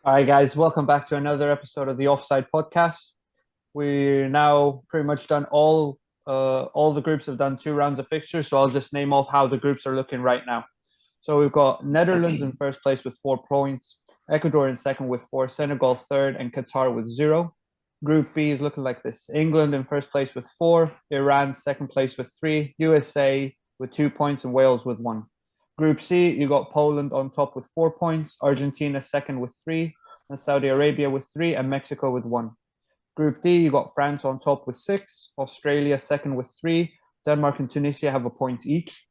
All right, guys, welcome back to another episode of the Offside Podcast. We're now pretty much done all the groups have done 2 rounds of fixtures, so I'll just name off how the groups are looking right now. So we've got Netherlands in first place with 4 points, Ecuador in second with 4, Senegal third, and Qatar with 0. Group B is looking like this: England in first place with 4, Iran second place with 3, USA with 2 points, and Wales with 1. Group C, you got Poland on top with 4 points, Argentina second with 3, and Saudi Arabia with 3, and Mexico with 1. Group D, you got France on top with 6, Australia second with 3, Denmark and Tunisia have a point each.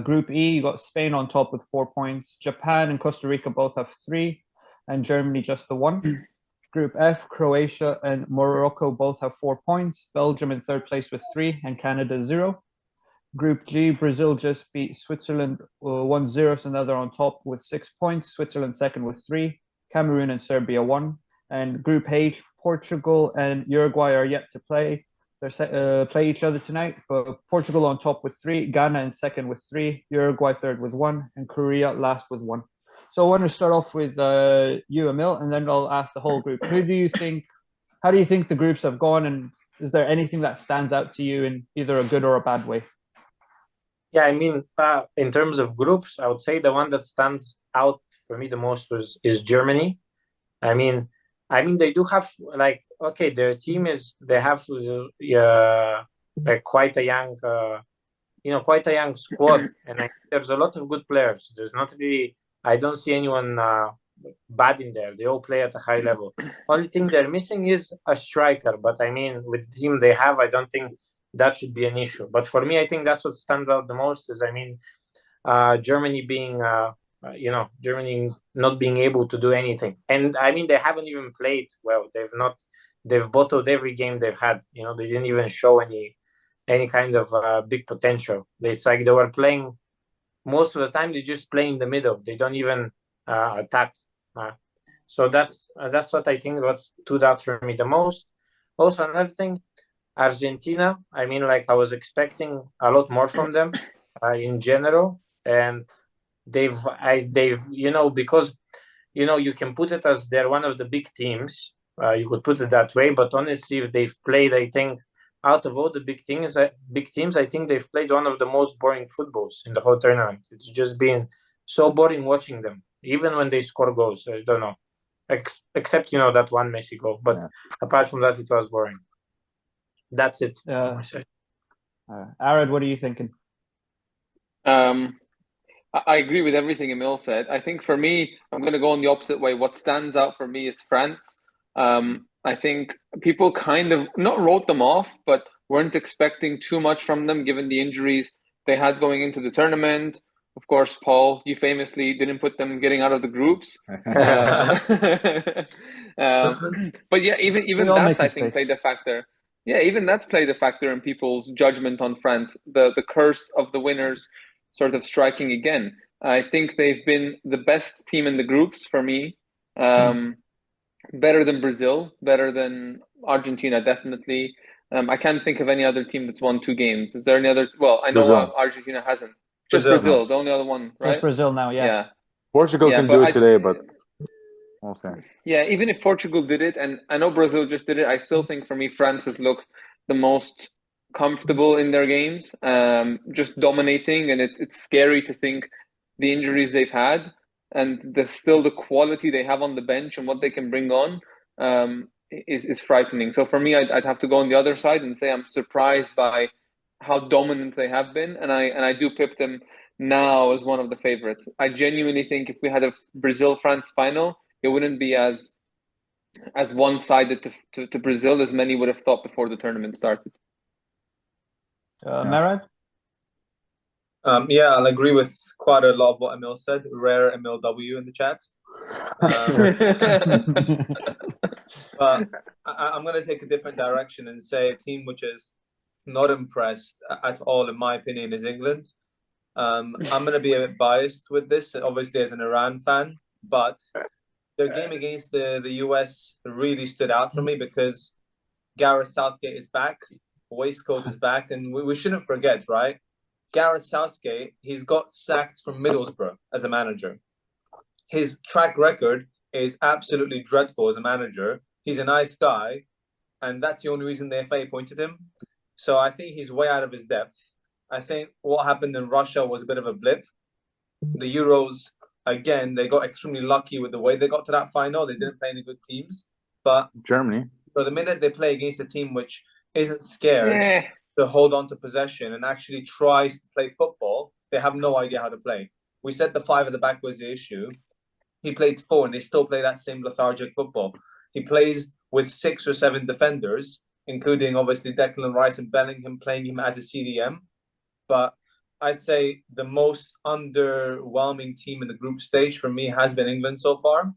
Group E, you got Spain on top with 4 points, Japan and Costa Rica both have 3, and Germany just the 1. Group F, Croatia and Morocco both have 4 points, Belgium in third place with 3, and Canada 0. Group G, Brazil just beat Switzerland 1-0, so now they're on top with 6 points. Switzerland second with 3, Cameroon and Serbia 1. And Group H, Portugal and Uruguay are yet to play. They play each other tonight, but Portugal on top with 3, Ghana in second with 3, Uruguay third with 1, and Korea last with 1. So I want to start off with you, Emil, and then I'll ask the whole group. How do you think the groups have gone, and is there anything that stands out to you in either a good or a bad way? Yeah, in terms of groups, I would say the one that stands out for me the most is Germany. I mean, they do have their team they have quite a young quite a young squad, and there's a lot of good players. There's not really I don't see anyone bad in there. They all play at a high level. Only thing they're missing is a striker, but I mean, with the team they have, I don't think that should be an issue. But for me, I think that's what stands out the most is, Germany being, Germany not being able to do anything. And I mean, they haven't even played well. They've bottled every game they've had. They didn't even show any kind of big potential. It's like they were playing, most of the time, they just play in the middle. They don't even attack. So that's what I think what stood out for me the most. Also, another thing, Argentina, I was expecting a lot more from them in general, and they've because you can put it as they're one of the big teams. You could put it that way, but honestly, they've played, I think, out of all the big teams, I think they've played one of the most boring footballs in the whole tournament. It's just been so boring watching them, even when they score goals. I don't know, except that one Messi goal, but yeah. Apart from that, it was boring. That's it. Arad, what are you thinking? I agree with everything Emil said. I think for me, I'm going to go in the opposite way. What stands out for me is France. I think people kind of not wrote them off, but weren't expecting too much from them given the injuries they had going into the tournament. Of course, Paul, you famously didn't put them getting out of the groups. But yeah, even that's, I think, played a factor. Yeah, even that's played a factor in people's judgment on France. The curse of the winners sort of striking again. I think they've been the best team in the groups for me. Better than Brazil, better than Argentina, definitely. I can't think of any other team that's won 2 games. Is there any other? Well, I know Argentina hasn't. Just Brazil, the only other one, right? Just Brazil now, yeah. Portugal can do it today, but we'll see. Yeah, even if Portugal did it, and I know Brazil just did it, I still think for me France has looked the most comfortable in their games, just dominating, and it's scary to think the injuries they've had and still the quality they have on the bench and what they can bring on is frightening. So for me, I'd have to go on the other side and say I'm surprised by how dominant they have been, and I do pip them now as one of the favorites. I genuinely think if we had a Brazil-France final, it wouldn't be as one-sided to Brazil as many would have thought before the tournament started. Marad? Yeah, I'll agree with quite a lot of what Emil said. Rare Emil W in the chat. But I'm going to take a different direction and say a team which is not impressed at all, in my opinion, is England. I'm going to be a bit biased with this, obviously, as an Iran fan, but their game against the US really stood out for me because Gareth Southgate is back, Waistcoat is back, and we shouldn't forget, right? Gareth Southgate, he's got sacked from Middlesbrough as a manager. His track record is absolutely dreadful as a manager. He's a nice guy, and that's the only reason the FA appointed him. So I think he's way out of his depth. I think what happened in Russia was a bit of a blip. The Euros, again, they got extremely lucky with the way they got to that final. They didn't play any good teams. But Germany. So the minute they play against a team which isn't scared to hold on to possession and actually tries to play football, they have no idea how to play. We said the 5 at the back was the issue. He played 4 and they still play that same lethargic football. He plays with 6 or 7 defenders, including obviously Declan Rice and Bellingham, playing him as a CDM. But I'd say the most underwhelming team in the group stage for me has been England so far,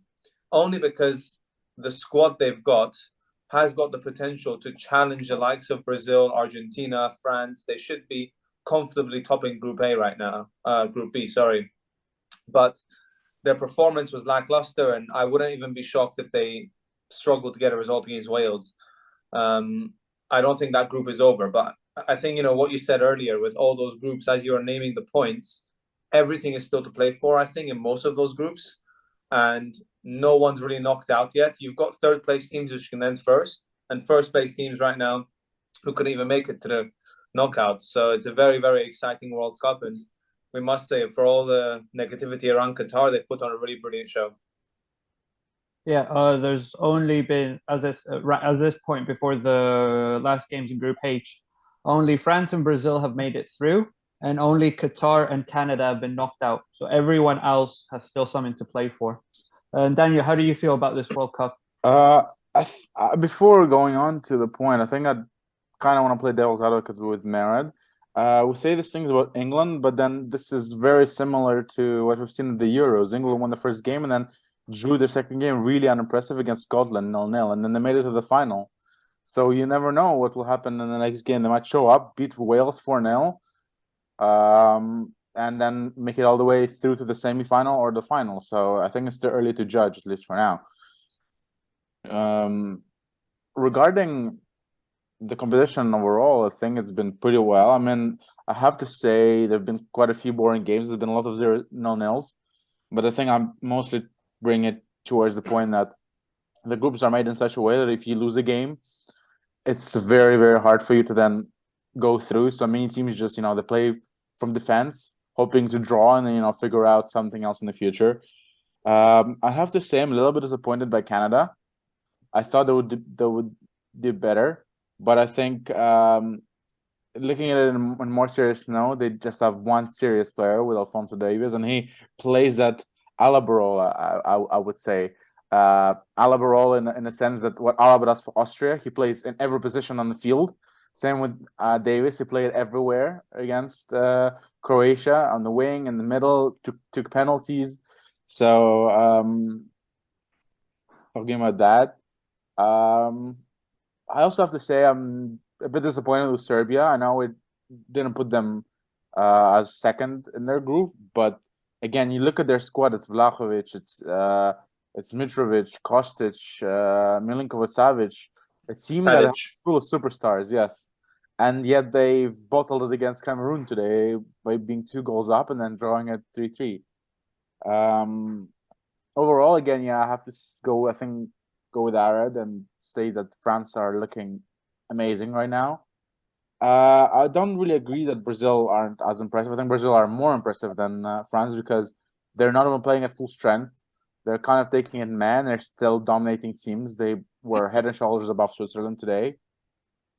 only because the squad they've got has got the potential to challenge the likes of Brazil, Argentina, France. They should be comfortably topping Group A right now, Group B, sorry. But their performance was lackluster, and I wouldn't even be shocked if they struggled to get a result against Wales. I don't think that group is over, but I think, what you said earlier with all those groups, as you are naming the points, everything is still to play for, I think, in most of those groups. And no one's really knocked out yet. You've got third place teams which can end first, and first place teams right now who couldn't even make it to the knockouts. So it's a very, very exciting World Cup. And we must say, for all the negativity around Qatar, they've put on a really brilliant show. Yeah, there's only been, at this point before the last games in Group H, only France and Brazil have made it through, and only Qatar and Canada have been knocked out. So everyone else has still something to play for. And Daniel, how do you feel about this World Cup? Before going on to the point, I think I kind of want to play devil's advocate with Merad. We say these things about England, but then this is very similar to what we've seen in the Euros. England won the first game and then drew their second game really unimpressive against Scotland, 0-0, and then they made it to the final. So you never know what will happen in the next game. They might show up, beat Wales 4-0, and then make it all the way through to the semi-final or the final. So I think it's too early to judge, at least for now. Regarding the competition overall, I think it's been pretty well. I mean, I have to say there have been quite a few boring games. There's been a lot of 0-0s, but I think I'm mostly bringing it towards the point that the groups are made in such a way that if you lose a game, it's very, very hard for you to then go through. So many teams just, they play from defense, hoping to draw and then, figure out something else in the future. I have to say I'm a little bit disappointed by Canada. I thought they would do better, but I think looking at it in a more serious note, they just have one serious player with Alphonso Davies, and he plays that Alabarol, I would say. Alabarol in the sense that what Alaba does for Austria, he plays in every position on the field. Same with Davies, he played everywhere against Croatia, on the wing, in the middle, took penalties. So, talking about that, I also have to say I'm a bit disappointed with Serbia. I know it didn't put them as second in their group, but again, you look at their squad, it's Vlahovic, it's Mitrovic, Kostic, Milinkovic-Savic. It seemed that it's full of superstars, yes. And yet they've bottled it against Cameroon today by being 2 goals up and then drawing at 3-3. Overall, again, I have to go with Arad and say that France are looking amazing right now. I don't really agree that Brazil aren't as impressive. I think Brazil are more impressive than France because they're not even playing at full strength. They're kind of taking it man. They're still dominating teams. They were head and shoulders above Switzerland today.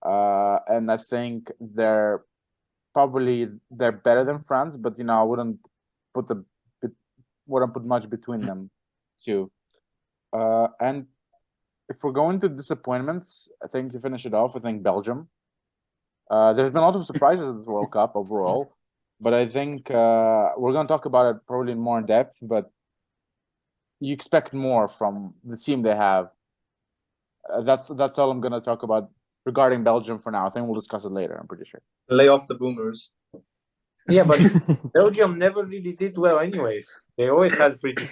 And I think they're better than France, but I wouldn't put much between them too. And if we're going to disappointments, I think to finish it off, I think Belgium. There's been a lot of surprises in this World Cup overall, but I think we're going to talk about it probably in more depth, but you expect more from the team they have. That's all I'm going to talk about regarding Belgium for now. I think we'll discuss it later, I'm pretty sure. Lay off the boomers. Yeah, but Belgium never really did well anyways. They always had pretty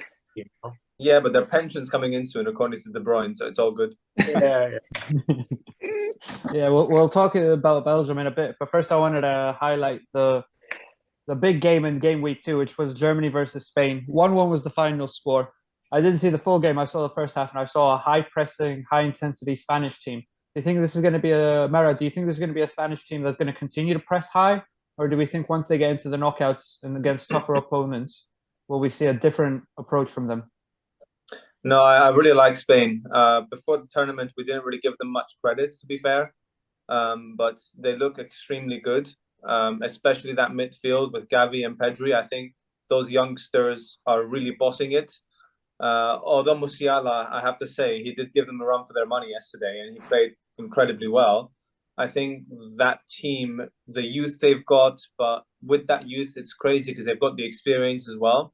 Yeah, but their pension's coming in soon, according to De Bruyne, so it's all good. Yeah. Yeah, we'll talk about Belgium in a bit, but first I wanted to highlight the big game in game week 2, which was Germany versus Spain. 1-1 was the final score. I didn't see the full game. I saw the first half, and I saw a high-pressing, high-intensity Spanish team. Do you think this is going to be Mara, do you think this is going to be a Spanish team that's going to continue to press high? Or do we think once they get into the knockouts and against tougher opponents, will we see a different approach from them? No, I really like Spain. Before the tournament, we didn't really give them much credit, to be fair. But they look extremely good, especially that midfield with Gavi and Pedri. I think those youngsters are really bossing it. Although Musiala, I have to say, he did give them a run for their money yesterday, and he played incredibly well. I think that team, the youth they've got, but with that youth, it's crazy because they've got the experience as well,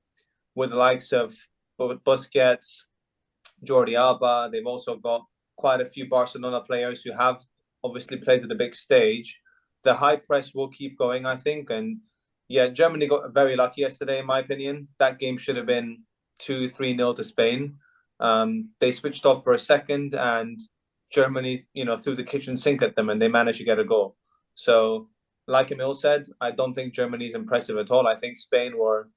with the likes of Busquets, Jordi Alba. They've also got quite a few Barcelona players who have obviously played at the big stage. The high press will keep going, I think. And yeah, Germany got very lucky yesterday, in my opinion. That game should have been 2-3-0 to Spain. They switched off for a second, and Germany, threw the kitchen sink at them, and they managed to get a goal. So, like Emil said, I don't think Germany's impressive at all. I think Spain were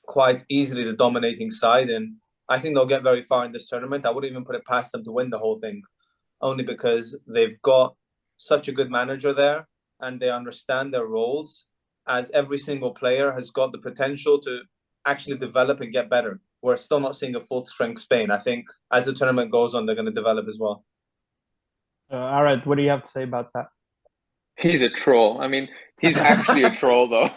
quite easily the dominating side, and I think they'll get very far in this tournament. I wouldn't even put it past them to win the whole thing, only because they've got such a good manager there, and they understand their roles, as every single player has got the potential to actually develop and get better. We're still not seeing a full-strength Spain. I think as the tournament goes on, they're going to develop as well. Arad, what do you have to say about that? He's a troll. I mean, he's actually a troll, though.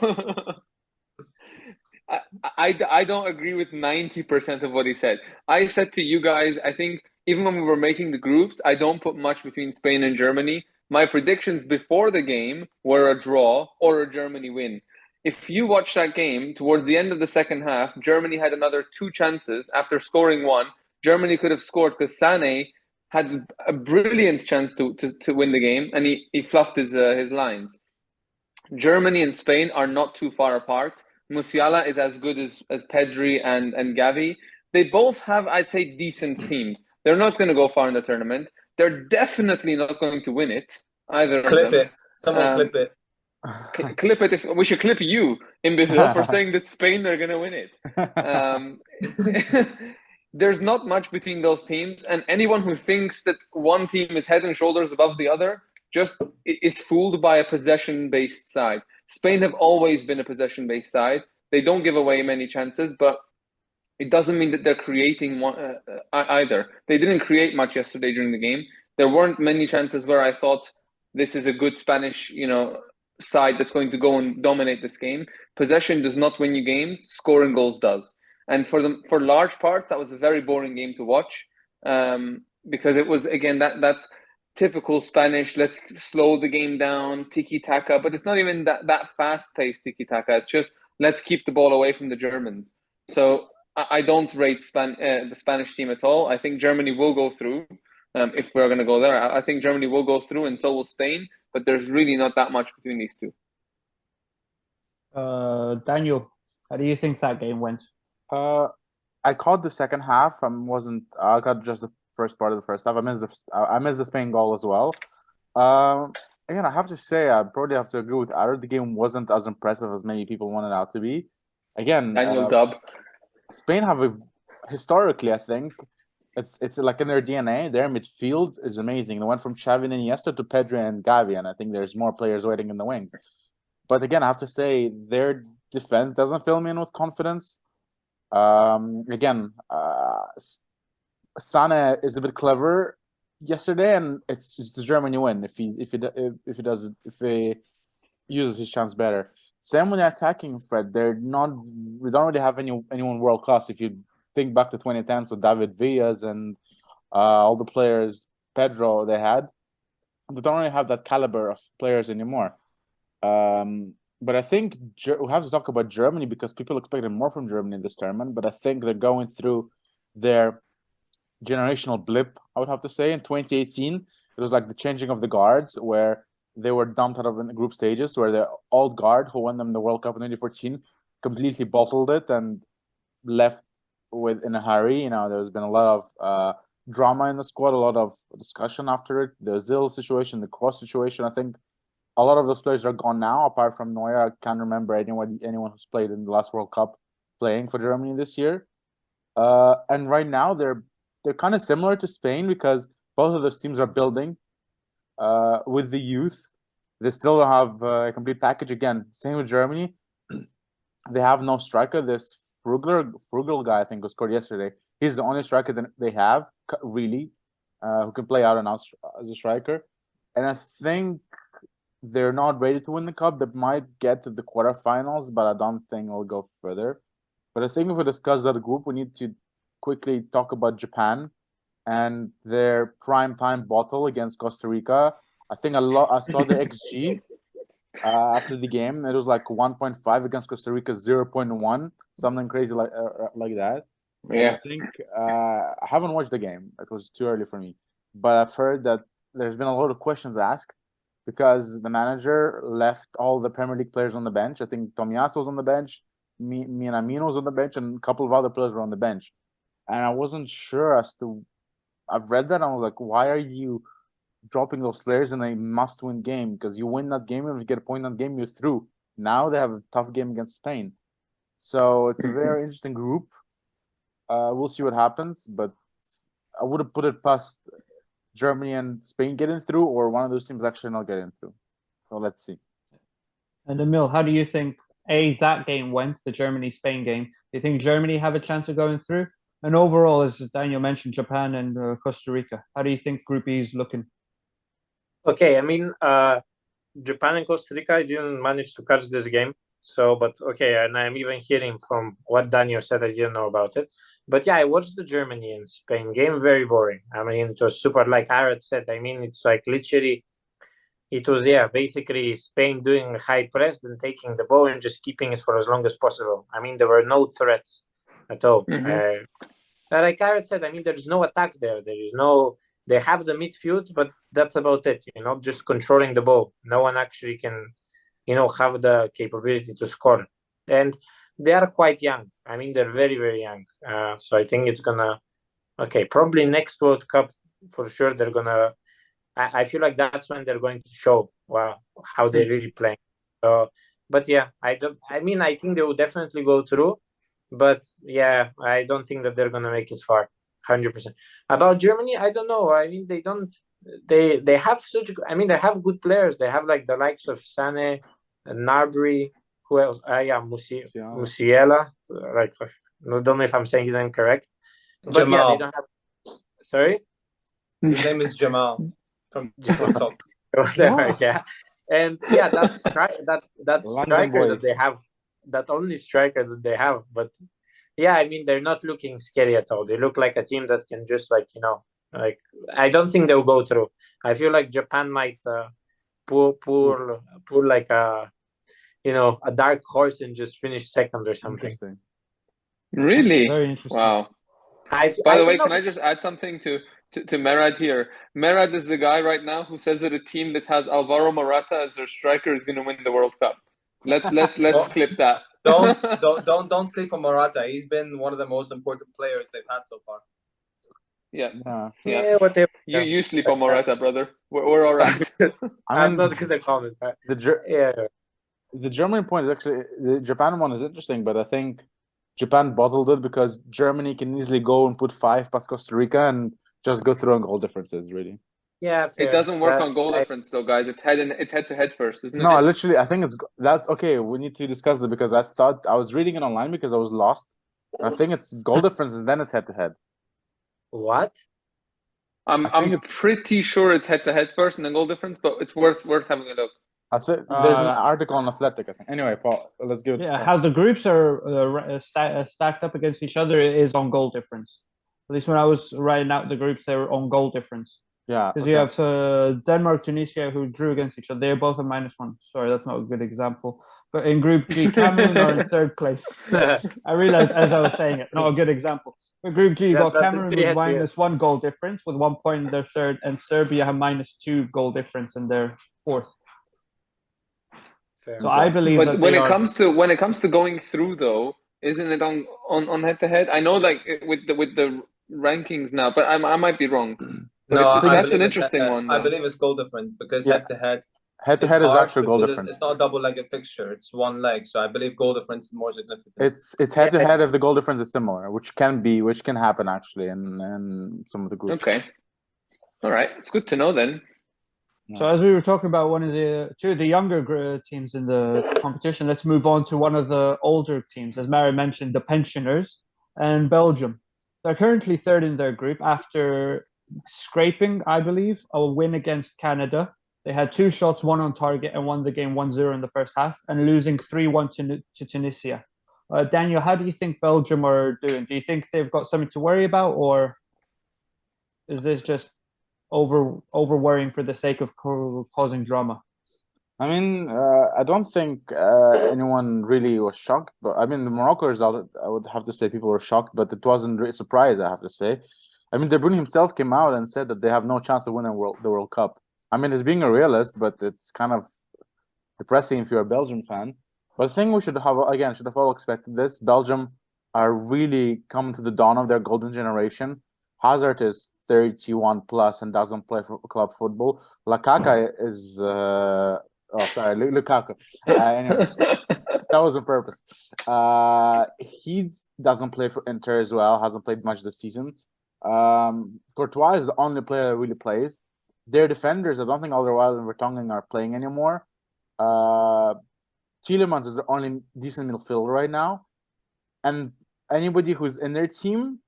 I don't agree with 90% of what he said. I said to you guys, I think even when we were making the groups, I don't put much between Spain and Germany. My predictions before the game were a draw or a Germany win. If you watch that game, towards the end of the second half, Germany had another 2 chances after scoring 1. Germany could have scored because Sané had a brilliant chance to win the game, and he fluffed his lines. Germany and Spain are not too far apart. Musiala is as good as Pedri and Gavi. They both have, I'd say, decent teams. They're not going to go far in the tournament. They're definitely not going to win it, either of them. Clip it. Someone clip it. Clip it. We should clip you, imbecile, for saying that Spain are going to win it. There's not much between those teams, and anyone who thinks that one team is head and shoulders above the other just is fooled by a possession-based side. Spain have always been a possession-based side. They don't give away many chances, but it doesn't mean that they're creating one either. They didn't create much yesterday during the game. There weren't many chances where I thought this is a good Spanish, side that's going to go and dominate this game. Possession does not win you games. Scoring goals does. And for large parts, that was a very boring game to watch, because it was, again, that typical Spanish, let's slow the game down, tiki-taka, but it's not even that fast-paced tiki-taka. It's just, let's keep the ball away from the Germans. So I don't rate the Spanish team at all. I think Germany will go through, if we're going to go there. I think Germany will go through, and so will Spain, but there's really not that much between these two. Daniel, how do you think that game went? I caught the second half. I got just the first part of the first half. I missed the Spain goal as well. Again, I have to say, I probably have to agree with Arad. The game wasn't as impressive as many people wanted it out to be. Again, Daniel Dub. Spain have historically, I think, it's like in their DNA. Their midfield is amazing. They went from Xavi and Iniesta to Pedri and Gavi, and I think there's more players waiting in the wings. But again, I have to say, their defense doesn't fill me in with confidence. Again, Sané is a bit clever yesterday, and it's the Germany win if he uses his chance better. Same with the attacking threat. We don't really have anyone world class. If you think back to 2010s with David Villas and all the players Pedro they had, they don't really have that caliber of players anymore. But I think we have to talk about Germany because people expected more from Germany in this tournament. But I think they're going through their generational blip, I would have to say. In 2018, it was like the changing of the guards, where they were dumped out of the group stages, where the old guard who won them the World Cup in 2014 completely bottled it and left in a hurry. There's been a lot of drama in the squad, a lot of discussion after it. The Ozil situation, the Kroos situation, I think a lot of those players are gone now, apart from Neuer. I can't remember anyone who's played in the last World Cup playing for Germany this year. And right now they're kind of similar to Spain because both of those teams are building with the youth. They still don't have a complete package. Again, same with Germany. They have no striker. This frugal guy, I think, who scored yesterday. He's the only striker that they have, really, who can play out and out as a striker. And I think they're not ready to win the cup. They might get to the quarterfinals, but I don't think they'll go further. But I think if we discuss that group, we need to quickly talk about Japan and their prime time battle against Costa Rica. I think I saw the XG after the game. It was like 1.5 against Costa Rica, 0.1, something crazy like that. And I think I haven't watched the game. It was too early for me. But I've heard that there's been a lot of questions asked because the manager left all the Premier League players on the bench. I think Tomiyasu was on the bench, Minamino was on the bench, and a couple of other players were on the bench. And I wasn't sure as to... I've read that and I was like, why are you dropping those players in a must-win game? Because you win that game, and if you get a point in that game, you're through. Now they have a tough game against Spain. So it's a very interesting group. We'll see what happens, but I would have put it past Germany and Spain getting through, or one of those teams actually not getting through. So let's see. And Emil, how do you think that game went, the Germany-Spain game? Do you think Germany have a chance of going through? And overall, as Daniel mentioned, Japan and Costa Rica, how do you think Group E is looking? Okay, I mean, Japan and Costa Rica, I didn't manage to catch this game. So, but okay, and I'm even hearing from what Daniel said, I didn't know about it. But yeah, I watched the Germany and Spain game, very boring. I mean, it was super, like Arad said, I mean, it's like literally, it was, basically Spain doing high press, then taking the ball and just keeping it for as long as possible. I mean, there were no threats at all. Like Arad said, I mean, there's no attack there. They have the midfield, but that's about it, just controlling the ball. No one actually can, have the capability to score. And they are quite young. I mean, they're very, very young. So I think it's probably next World Cup, for sure, they're going to, I feel like that's when they're going to show how they really play. But yeah, I think they will definitely go through. But yeah, I don't think that they're going to make it far, 100%. About Germany, I don't know. I mean, they have they have good players. They have like the likes of Sane, Gnabry, who else? Musiala. Like, I don't know if I'm saying his name correct. But Jamal. Yeah, they don't have... Sorry? His name is Jamal from TikTok. Whatever, yeah. And yeah, that striker that they have, that only striker that they have. But yeah, I mean, they're not looking scary at all. They look like a team that can just I don't think they'll go through. I feel like Japan might pull like a dark horse and just finish second or something. Interesting. Really? Very interesting. Wow. By the way, can I just add something to Merad here? Merad is the guy right now who says that a team that has Alvaro Morata as their striker is going to win the World Cup. Let's clip that. Don't sleep on Morata. He's been one of the most important players they've had so far. Yeah. Whatever. You sleep on Morata, brother. We're all right. I'm not gonna comment. The German point is actually, the Japan one is interesting, but I think Japan bottled it because Germany can easily go and put 5 past Costa Rica and just go through on goal differences, really. Yeah, fair. It doesn't work on goal difference, though, guys. It's head to head first, isn't it? No, literally, I think that's okay. We need to discuss that because I thought I was reading it online because I was lost. I think it's goal difference and then it's head to head. What? I'm pretty sure it's head to head first and then goal difference, but it's worth having a look. I think there's an article on Athletic, I think. Anyway, Paul, let's give it. Yeah, how the groups are stacked up against each other is on goal difference. At least when I was writing out the groups, they were on goal difference. Yeah. Because you have Denmark, Tunisia, who drew against each other. They're both a -1. Sorry, that's not a good example. But in Group G, Cameroon are in 3rd place. I realized as I was saying it, not a good example. But Group G, you got Cameroon with -1 goal difference with 1 point in their 3rd, and Serbia have -2 goal difference in their 4th. Fair. So I believe but that when it comes to going through, though, isn't it on head to head? I know, like with the rankings now, but I might be wrong. No, that's an interesting one. I believe it's goal difference because head to head, Head-to-head is hard after goal because difference. It's not a double-legged fixture. It's one leg. So I believe goal difference is more significant. It's head-to-head if the goal difference is similar, which can happen actually in some of the groups. Okay. All right. It's good to know then. So as we were talking about two of the younger teams in the competition, let's move on to one of the older teams. As Mary mentioned, the Pensioners and Belgium. They're currently third in their group after scraping, I believe, a win against Canada. They had 2 shots, 1 on target, and won the game 1-0 in the first half, and losing 3-1 to Tunisia. Daniel, how do you think Belgium are doing? Do you think they've got something to worry about, or is this just over worrying for the sake of causing drama? I mean, I don't think anyone really was shocked, but I mean, the Morocco result, I would have to say people were shocked, but it wasn't really a surprise, I have to say. I mean, De Bruyne himself came out and said that they have no chance of winning the World Cup. I mean, it's being a realist, but it's kind of depressing if you're a Belgium fan. But I think we should have all expected this. Belgium are really coming to the dawn of their golden generation. Hazard is 31 plus and doesn't play for club football. Lukaku is Lukaku. Anyway, that was on purpose. He doesn't play for Inter as well. Hasn't played much this season. Courtois is the only player that really plays. Their defenders, I don't think Alderweireld and Vertonghen are playing anymore. Tielemans is the only decent midfielder right now, and anybody who's in their team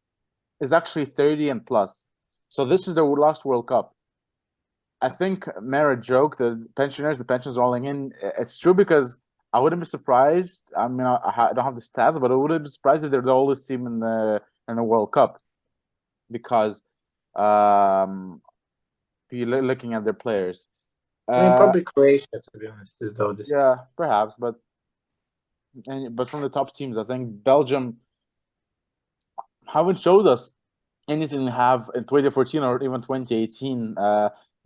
is actually 30 and plus. So this is their last World Cup. I think Mara joked the pensions rolling in. It's true because I wouldn't be surprised. I mean, I don't have the stats, but I wouldn't be surprised if they're the oldest team in the World Cup because you're looking at their players. I mean, probably Croatia, to be honest, is the oldest. Yeah, perhaps, but from the top teams, I think Belgium haven't showed us anything they have in 2014 or even 2018.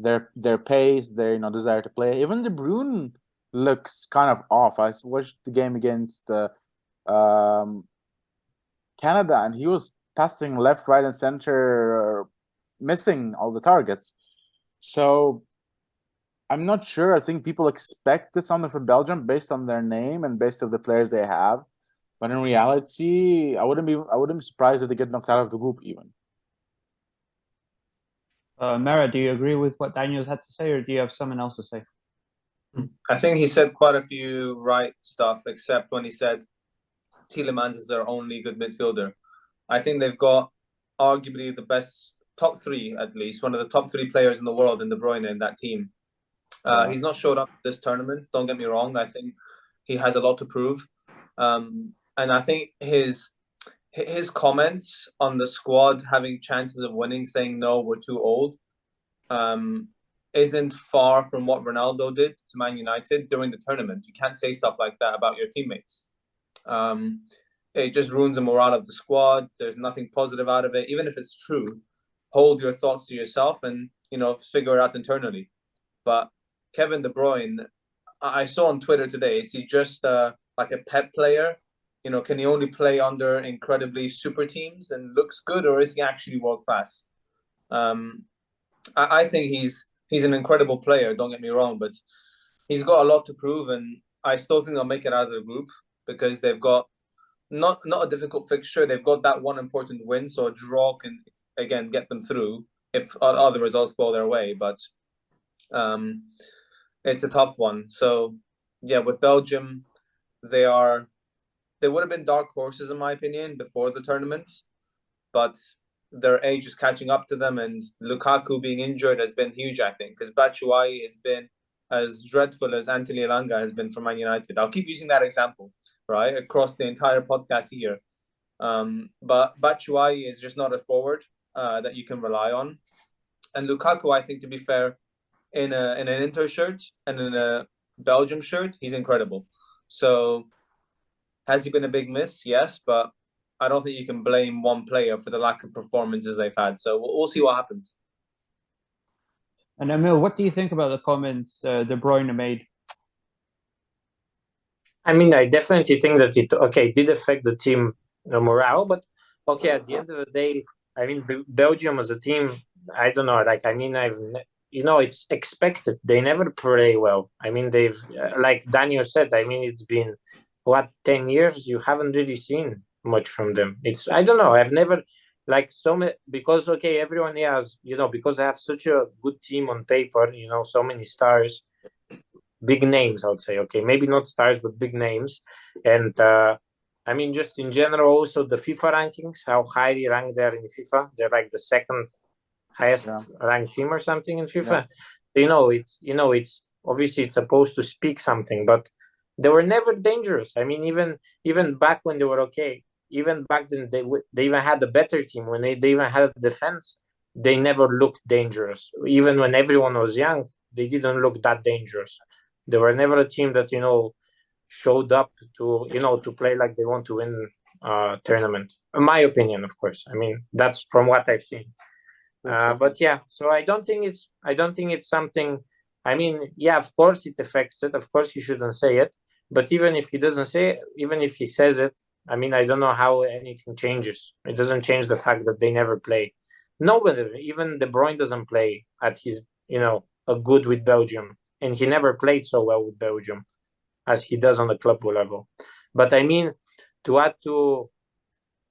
Their pace, their desire to play. Even De Bruyne looks kind of off. I watched the game against Canada, and he was passing left, right, and center, missing all the targets. So I'm not sure. I think people expect something from Belgium based on their name and based on the players they have. But in reality, I wouldn't be surprised if they get knocked out of the group even. Mara, do you agree with what Daniel's had to say, or do you have something else to say? I think he said quite a few right stuff, except when he said Tielemans is their only good midfielder. I think they've got arguably the best top 3, at least one of the top 3 players in the world in De Bruyne in that team. He's not showed up this tournament. Don't get me wrong. I think he has a lot to prove, and I think his comments on the squad having chances of winning, saying no, we're too old, isn't far from what Ronaldo did to Man United during the tournament. You can't say stuff like that about your teammates. It just ruins the morale of the squad. There's nothing positive out of it. Even if it's true, hold your thoughts to yourself and figure it out internally. But Kevin De Bruyne, I saw on Twitter today, is he just like a pet player? Can he only play under incredibly super teams and looks good, or is he actually world class? I think he's an incredible player, don't get me wrong, but he's got a lot to prove, and I still think they'll make it out of the group because they've got not a difficult fixture. They've got that one important win, so a draw can, again, get them through if other results go their way, but it's a tough one. So, yeah, with Belgium, they would have been dark horses, in my opinion, before the tournament, but their age is catching up to them, and Lukaku being injured has been huge, I think, because Batshuayi has been as dreadful as Anthony Elanga has been for Man United. I'll keep using that example, right, across the entire podcast here. But Batshuayi is just not a forward that you can rely on. And Lukaku, I think, to be fair, in an Inter shirt and in a Belgium shirt, he's incredible. So has he been a big miss? Yes, but I don't think you can blame one player for the lack of performances they've had. So we'll see what happens. And Emil, what do you think about the comments De Bruyne made? I mean, I definitely think that it did affect the team morale, but at the end of the day, I mean, Belgium as a team, I don't know. I've it's expected. They never play well. I mean, they've like Daniel said. I mean, it's been 10 years. You haven't really seen much from them. I don't know. I've never like so many because everyone has because they have such a good team on paper. So many stars, big names. I would say maybe not stars but big names, and I mean just in general also the FIFA rankings, how highly ranked they are in FIFA. They're like the second highest ranked team or something in FIFA. It's obviously it's supposed to speak something, but they were never dangerous. I mean, even back when they were even back then they even had a better team when they even had a defense. They never looked dangerous. Even when everyone was young, they didn't look that dangerous. They were never a team that showed up to play like they want to win tournament. In my opinion, of course. I mean, that's from what I've seen. But yeah, so I don't think it's something. I mean, yeah, of course it affects it. Of course he shouldn't say it. But even if he doesn't say it, even if he says it, I mean, I don't know how anything changes. It doesn't change the fact that they never play. Nobody, even De Bruyne doesn't play at his, a good with Belgium. And he never played so well with Belgium as he does on the club level. But I mean, to add to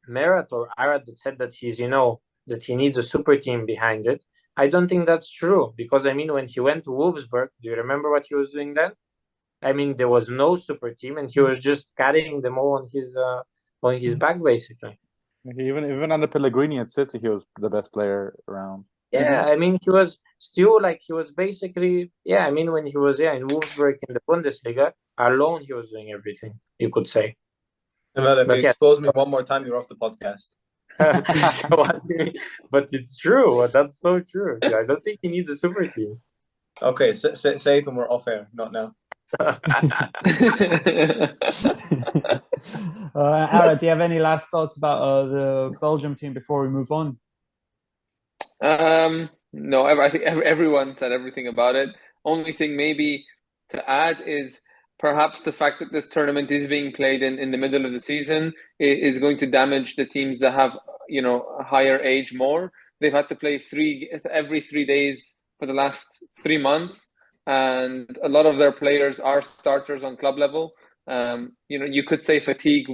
Merat or Arad that said that he's, that he needs a super team behind it, I don't think that's true. Because, I mean, when he went to Wolfsburg, do you remember what he was doing then? I mean, there was no super team, and he was just carrying them all on his back, basically. Even under Pellegrini at City, he was the best player around. Yeah, I mean, he was basically, I mean, when he was in Wolfsburg in the Bundesliga, alone he was doing everything, you could say. Well, if you expose me one more time, you're off the podcast. But it's true. That's so true. I don't think he needs a super team. Okay, say it when we're off air, not now. Ara, do you have any last thoughts about the Belgium team before we move on? No, I think everyone said everything about it. Only thing maybe to add is perhaps the fact that this tournament is being played in the middle of the season is going to damage the teams that have a higher age more. They've had to play every 3 days for the last 3 months. And a lot of their players are starters on club level. You could say fatigue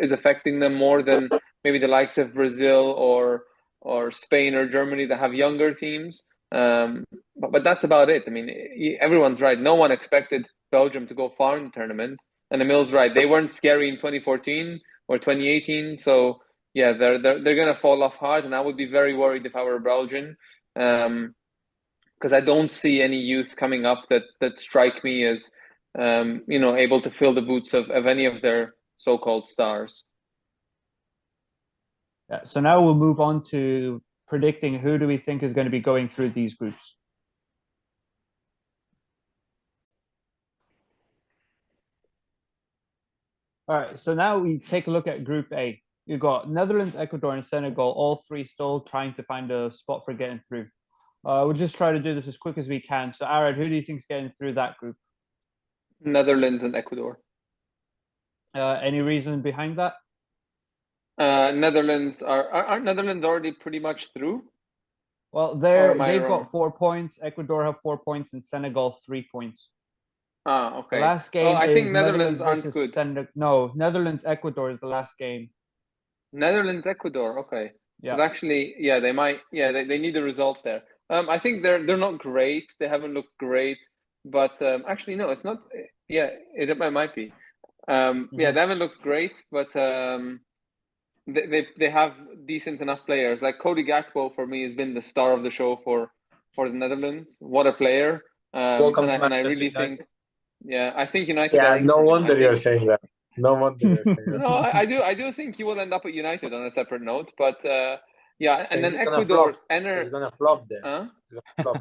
is affecting them more than maybe the likes of Brazil or Spain or Germany that have younger teams. But that's about it. I mean, everyone's right. No one expected Belgium to go far in the tournament. And Emil's right. They weren't scary in 2014 or 2018. So yeah, they're going to fall off hard. And I would be very worried if I were Belgian. Because I don't see any youth coming up that strike me as able to fill the boots of any of their so-called stars. Yeah, so now we'll move on to predicting who do we think is going to be going through these groups. All right, so now we take a look at Group A. You've got Netherlands, Ecuador, and Senegal, all three still trying to find a spot for getting through. We'll just try to do this as quick as we can. So, Arad, who do you think is getting through that group? Netherlands and Ecuador. Any reason behind that? Netherlands aren't Netherlands already pretty much through? Well, they've got 4 points. Ecuador have 4 points, and Senegal 3 points. Okay. The last game I think is Netherlands aren't good. No, Netherlands Ecuador is the last game. Netherlands Ecuador. Okay. Yeah. So actually, they might. Yeah, they need a result there. I think they're not great. They haven't looked great, but actually no, it's not. Yeah, it might be. Yeah, they haven't looked great, but they have decent enough players. Like Cody Gakpo for me has been the star of the show for the Netherlands. What a player! And I really think. Yeah, I think United. Yeah, no wonder you're saying that. No wonder you're saying that. No, I do think he will end up at United on a separate note, but yeah, and then Ecuador. Enner. He's gonna flop there. Huh? He's gonna flop.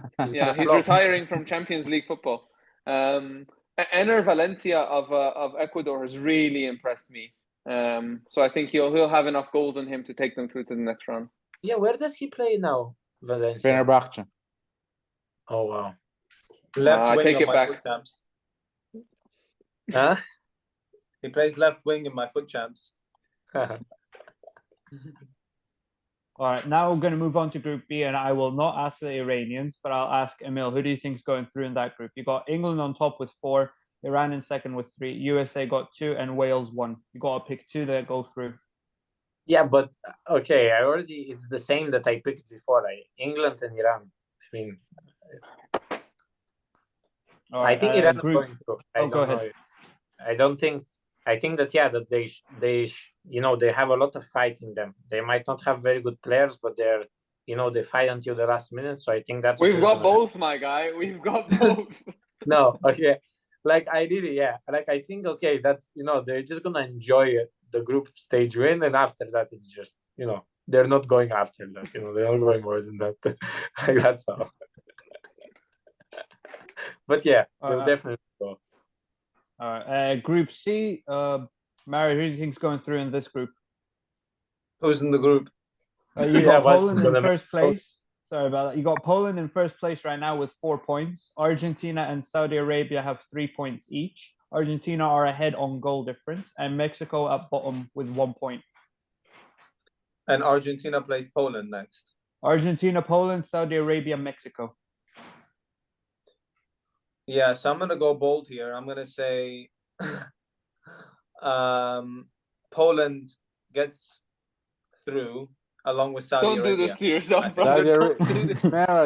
He's retiring from Champions League football. Enner Valencia of Ecuador has really impressed me. So I think he'll have enough goals on him to take them through to the next round. Yeah, where does he play now, Valencia? Fenerbahce. Oh wow. Left wing I take on it my back. foot champs. Huh? He plays left wing in my foot champs. All right, now we're going to move on to Group B, and I will not ask the Iranians, but I'll ask Emil, who do you think is going through in that group? You got England on top with 4, Iran in second with 3, USA got 2, and Wales 1. You got to pick 2 that go through. Yeah, but okay, it's the same that I picked before. England and Iran. I mean, Right, I think Iran group... are going through. I don't know. I don't think. I think that that they have a lot of fight in them. They might not have very good players, but they fight until the last minute. So I think that's we've got both, my guy. We've got both. No, okay. Like I think that's they're just gonna enjoy the group stage win, and after that it's just they're not going after that. They're not going more than that. Like that's all. But yeah, they'll definitely go. All right. Group C, Mary, who do you think's going through in this group? Who's in the group? You got Poland in first place. Sorry about that. You got Poland in first place right now with 4 points. Argentina and Saudi Arabia have 3 points each. Argentina are ahead on goal difference, and Mexico at bottom with 1 point. And Argentina plays Poland next. Argentina, Poland, Saudi Arabia, Mexico. Yeah, so I'm going to go bold here. I'm going to say Poland gets through along with Saudi Arabia. Don't do this to yourself, brother.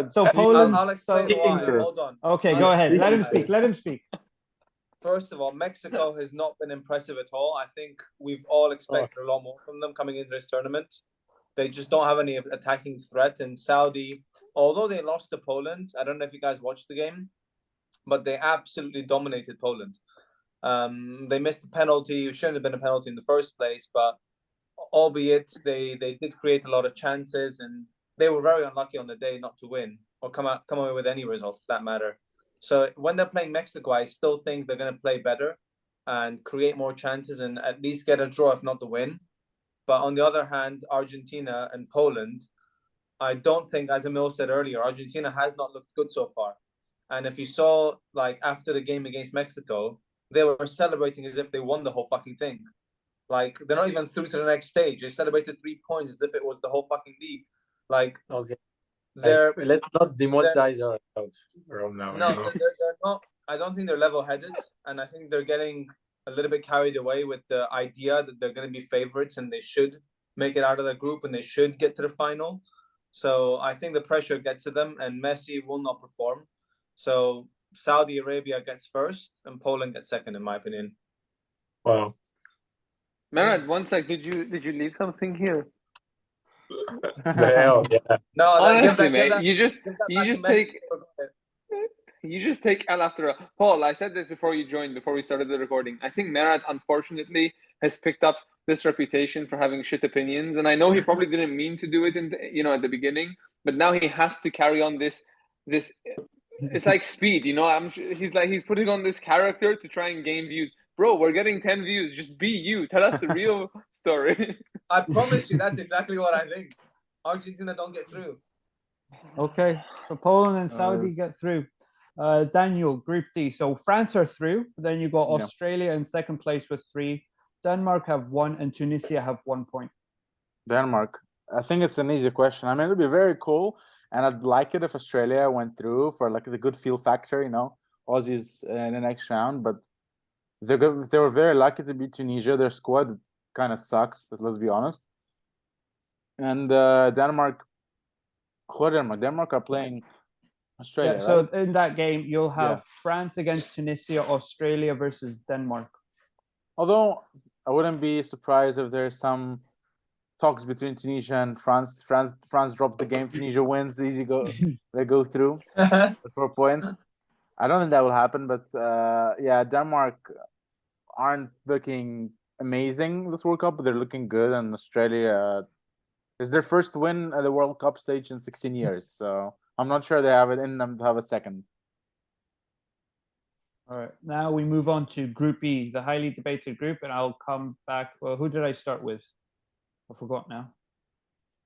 So Poland... I'll explain why. Hold on. Okay, go ahead. Let him speak. First of all, Mexico has not been impressive at all. I think we've all expected a lot more from them coming into this tournament. They just don't have any attacking threat. And Saudi, although they lost to Poland, I don't know if you guys watched the game, but they absolutely dominated Poland. They missed the penalty. It shouldn't have been a penalty in the first place, but albeit they did create a lot of chances, and they were very unlucky on the day not to win or come away with any result for that matter. So when they're playing Mexico, I still think they're going to play better and create more chances and at least get a draw, if not the win. But on the other hand, Argentina and Poland, I don't think, as Emil said earlier, Argentina has not looked good so far. And if you saw, like, after the game against Mexico, they were celebrating as if they won the whole fucking thing. Like, they're not even through to the next stage. They celebrated 3 points as if it was the whole fucking league. Like, okay. Let's not demonetize ourselves from now. No, they're not. I don't think they're level-headed, and I think they're getting a little bit carried away with the idea that they're going to be favorites and they should make it out of the group and they should get to the final. So I think the pressure gets to them, and Messi will not perform. So Saudi Arabia gets first, and Poland gets second, in my opinion. Wow. Marat, one sec. Did you leave something here? The hell, yeah. No, honestly, mate, you just take L after L. Paul, I said this before you joined, before we started the recording. I think Marat, unfortunately, has picked up this reputation for having shit opinions, and I know he probably didn't mean to do it at the beginning, but now he has to carry on this. It's like Speed, he's putting on this character to try and gain views. Bro, we're getting 10 views. Just be you. Tell us the real story. I promise you, that's exactly what I think. Argentina don't get through. Okay, so Poland and Saudi get through. Daniel, Group D. So France are through. Then you got Australia in second place with 3. Denmark have 1, and Tunisia have 1 point. Denmark. I think it's an easy question. I mean, it'd be very cool, and I'd like it if Australia went through for like the good feel factor, Aussies in the next round. But they were very lucky to beat Tunisia. Their squad kind of sucks, let's be honest. And Denmark are playing Australia. Yeah, so right? in that game, you'll have France against Tunisia, Australia versus Denmark. Although I wouldn't be surprised if there's some talks between Tunisia and France. France drops the game, Tunisia wins, easy go. They go through with 4 points. I don't think that will happen, but Denmark aren't looking amazing this World Cup, but they're looking good, and Australia is their first win at the World Cup stage in 16 years, so I'm not sure they have it in them to have a second. All right, now we move on to Group E, the highly debated group, and I'll come back. Well, who did I start with? I forgot now.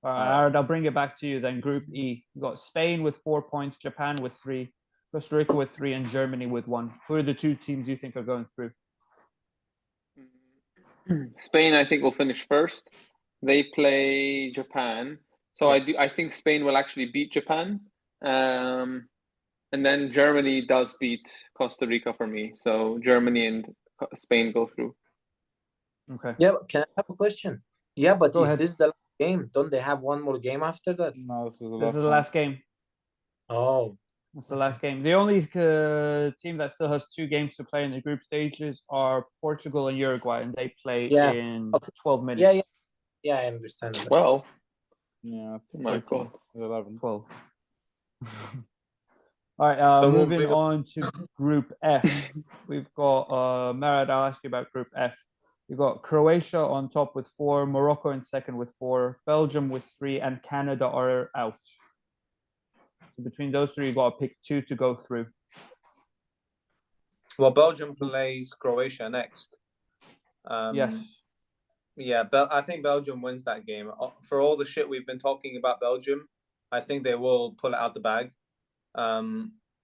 All right, Aaron, I'll bring it back to you then. Group E, we've got Spain with 4 points, Japan with 3, Costa Rica with 3, and Germany with 1. Who are the 2 teams you think are going through? Spain, I think, will finish first. They play Japan. So Yes. I think Spain will actually beat Japan. And then Germany does beat Costa Rica for me. So Germany and Spain go through. Okay. Yeah, can I have a question? Yeah, but Go is ahead. this the last game? Don't they have one more game after that? No, this is the This last is the one. last game. Oh, It's the last game. The only team that still has 2 games to play in the group stages are Portugal and Uruguay, and they play Yeah. in Okay. 12 minutes. yeah, I understand that. Well, Yeah, oh my 13, God. 11. 12. All right, So moving moving on to Group F. We've got, Marad, I'll ask you about Group F. You've got Croatia on top with 4, Morocco in second with 4, Belgium with 3, and Canada are out. So between those 3, you've got to pick 2 to go through. Well, Belgium plays Croatia next. Yes. Yeah, I think Belgium wins that game. For all the shit we've been talking about Belgium, I think they will pull it out the bag.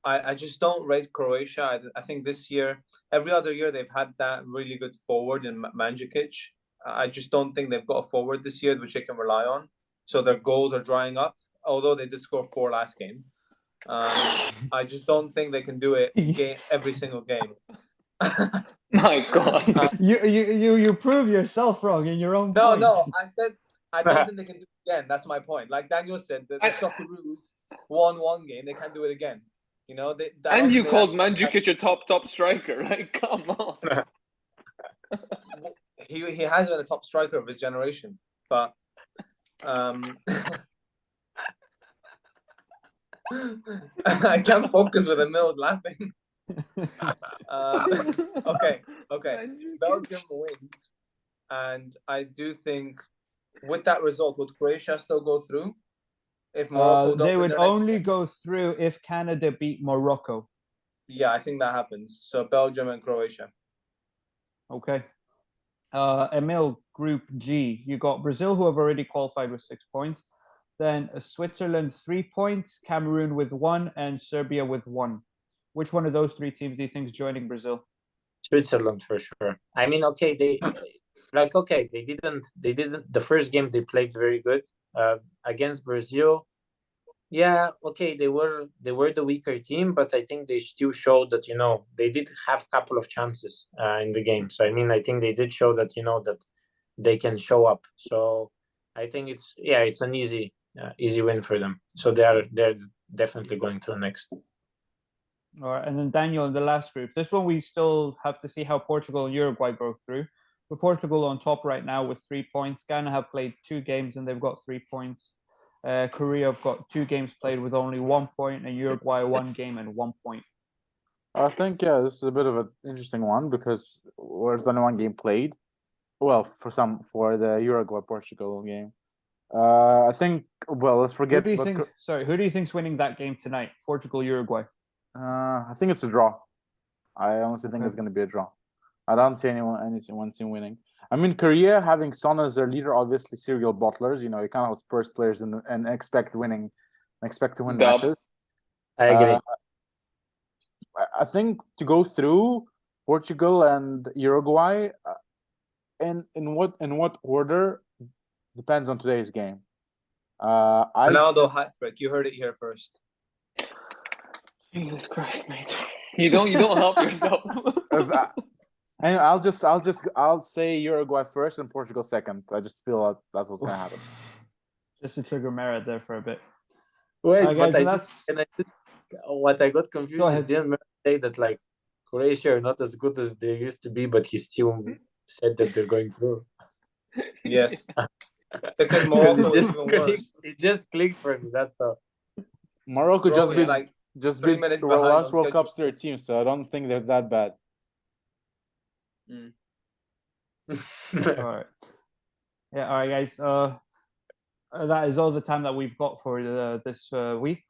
I just don't rate Croatia. I think this year, every other year, they've had that really good forward in Mandzukic. I just don't think they've got a forward this year which they can rely on. So their goals are drying up, although they did score 4 last game. I just don't think they can do it every single game. My God. You prove yourself wrong in your own No, point. no, I said I don't think they can do it again. That's my point. Like Daniel said, the Socceroos won one game, they can't do it again. You know, And you called Mandzukic a top striker. Like, come on. He has been a top striker of his generation, but I can't focus with Emil laughing. Okay. Belgium wins, and I do think with that result, would Croatia still go through? If Morocco don't they win would their next only game? go through if Canada beat Morocco. Yeah, I think that happens. So Belgium and Croatia. Okay. Emil, Group G. You got Brazil, who have already qualified with 6 points. Then Switzerland 3 points, Cameroon with 1, and Serbia with 1. Which one of those 3 teams do you think is joining Brazil? Switzerland for sure. I mean, okay, they didn't. The first game they played very good against Brazil. Yeah, okay, they were the weaker team, but I think they still showed that they did have a couple of chances in the game. So I mean, I think they did show that that they can show up. So I think it's an easy win for them. So they're definitely going to the next. All right, and then Daniel in the last group. This one we still have to see how Portugal and Uruguay go through. But Portugal on top right now with 3 points. Ghana have played 2 games and they've got 3 points. Korea have got 2 games played with only 1 point, and Uruguay 1 game and 1 point. I think this is a bit of an interesting one because there's only 1 game played. Well, for the Uruguay-Portugal game. I think. Well, let's forget. Who do you think's winning that game tonight? Portugal, Uruguay. I think it's a draw. I honestly think it's going to be a draw. I don't see one team winning. I mean, Korea having Son as their leader, obviously serial bottlers. You can't have Spurs players and expect to win matches. I agree. I think to go through Portugal and Uruguay, in what order depends on today's game. Ronaldo hat trick. You heard it here first. Jesus Christ, mate! You don't help yourself. And I'll say Uruguay first and Portugal second. I just feel that's what's gonna happen. Just to trigger Merit there for a bit. Wait, guys, but what I got confused is didn't Merit say that like Croatia are not as good as they used to be, but he still said that they're going through. Yes, because Morocco is even worse. It just clicked for me. That's all. Morocco just beat 3 minutes the behind last on World schedule. Cup's their team, so I don't think they're that bad. All right. Yeah, all right, guys. That is all the time that we've got for this week.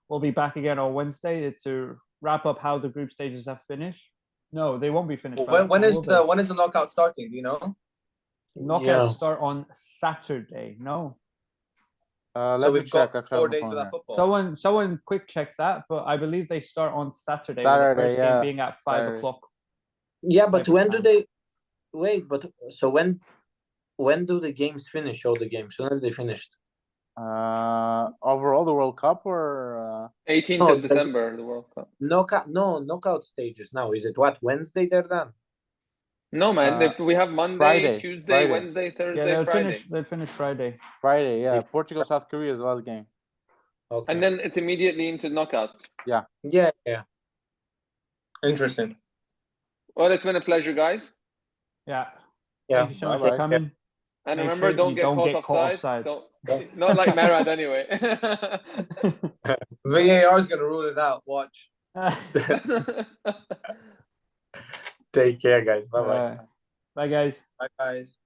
We'll be back again on Wednesday to wrap up how the group stages have finished. No, they won't be finished. When is the knockout starting? Do you know? Knockouts start on Saturday. No. So we've got 4 days without football. Someone quick check that, but I believe they start on Saturday. Saturday, with the first game being at 5 o'clock. Yeah, but when do they? Wait, but so when do the games finish? All the games? When are they finished? Overall, the World Cup or 18th No, of December, the World Cup. knockout stages now. Is it what, Wednesday they're done? No, man. We have Monday, Friday, Tuesday, Friday. Wednesday, Yeah, Thursday, Friday. They'll finish Friday. Friday? Yeah, Portugal, South Korea is the last game. Okay. And then it's immediately into knockouts. yeah. Interesting. Well, it's been a pleasure, guys. Yeah. Yeah. Thank you so much Bye-bye. for coming. And Make remember, sure don't you get caught offside. Don't, not like Marad anyway. VAR is going to rule it out. Watch. Take care, guys. Bye-bye. Bye, guys. Bye, guys.